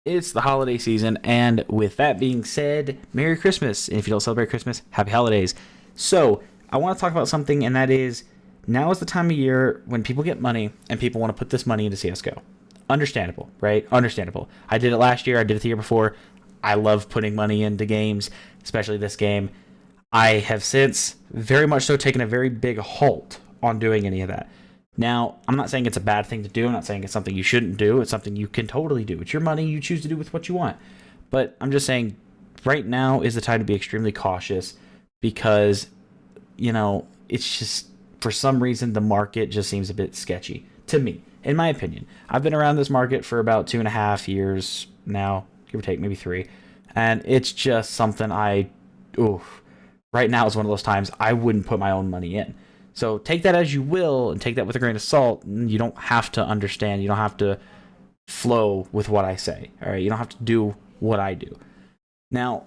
It's the holiday season, and with that being said, Merry Christmas. And if you don't celebrate Christmas, Happy Holidays. So, I want to talk about something, and that is now is the time of year when people get money and people want to put this money into CSGO. Understandable, right? Understandable. I did it last year, I did it the year before. I love putting money into games, especially this game. I have since very much so taken a very big halt on doing any of that. Now, I'm not saying it's a bad thing to do. I'm not saying it's something you shouldn't do. It's something you can totally do. It's your money. You choose to do with what you want. But I'm just saying right now is the time to be extremely cautious because, it's just for some reason the market just seems a bit sketchy to me, in my opinion. I've been around this market for about 2.5 years now, give or take, maybe 3. And it's just something right now is one of those times I wouldn't put my own money in. So take that as you will and take that with a grain of salt. You don't have to understand. You don't have to flow with what I say. All right. You don't have to do what I do. Now,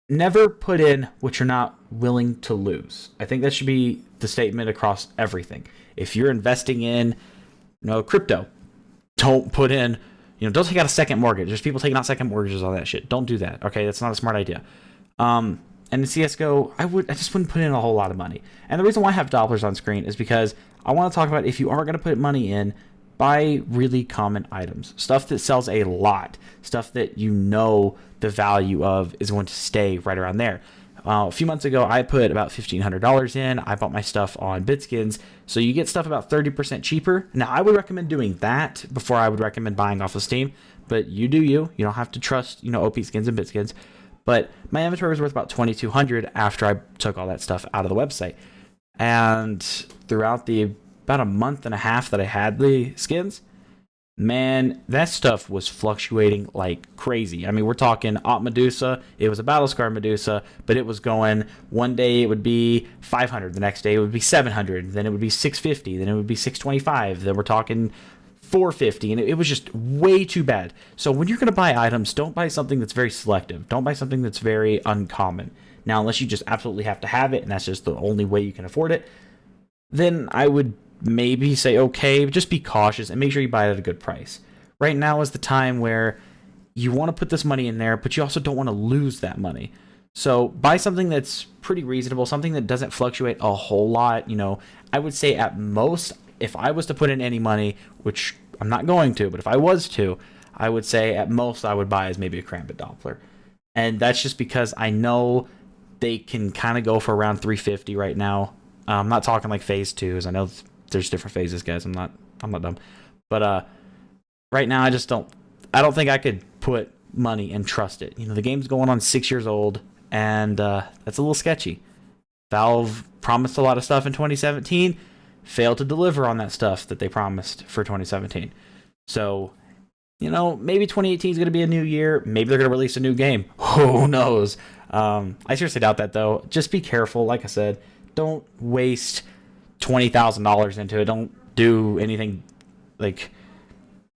never put in what you're not willing to lose. I think that should be the statement across everything. If you're investing in, crypto, don't put in, don't take out a second mortgage. There's people taking out second mortgages on that shit. Don't do that. Okay. That's not a smart idea. And in CSGO, I just wouldn't put in a whole lot of money. And the reason why I have Dopplers on screen is because I want to talk about if you are going to put money in, buy really common items. Stuff that sells a lot. Stuff that the value of is going to stay right around there. A few months ago, I put about $1,500 in. I bought my stuff on Bitskins. So you get stuff about 30% cheaper. Now, I would recommend doing that before I would recommend buying off of Steam. But you do you. You don't have to trust, OP skins and Bitskins. But my inventory was worth about $2,200 after I took all that stuff out of the website. And throughout about a month and a half that I had the skins, man, that stuff was fluctuating like crazy. I mean, we're talking Op Medusa. It was a Battlescar Medusa, but it was going, one day it would be 500, the next day it would be 700, then it would be 650, then it would be 625. Then we're talking 450, and it was just way too bad. So when you're going to buy items, don't buy something that's very selective. Don't buy something that's very uncommon. Now, unless you just absolutely have to have it, and that's just the only way you can afford it, then I would maybe say, okay, just be cautious and make sure you buy it at a good price. Right now is the time where you want to put this money in there, but you also don't want to lose that money. So buy something that's pretty reasonable, something that doesn't fluctuate a whole lot. I would say at most, if I was to put in any money, which I'm not going to, but if I was to, I would say at most I would buy is maybe a Karambit Doppler. And that's just because I know they can kind of go for around 350 right now. I'm not talking like phase 2s. I know there's different phases, guys. I'm not dumb. But right now I don't think I could put money and trust it. The game's going on 6 years old, and that's a little sketchy. Valve promised a lot of stuff in 2017, failed to deliver on that stuff that they promised for 2017. So, maybe 2018 is going to be a new year. Maybe they're going to release a new game. Who knows? I seriously doubt that, though. Just be careful. Like I said, don't waste $20,000 into it. Don't do anything like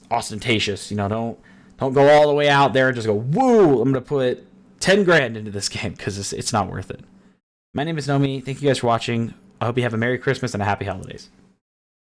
ostentatious. Don't go all the way out there and just go, woo, I'm going to put 10 grand into this game, because it's not worth it. My name is Nomi. Thank you guys for watching. I hope you have a Merry Christmas and a Happy Holidays.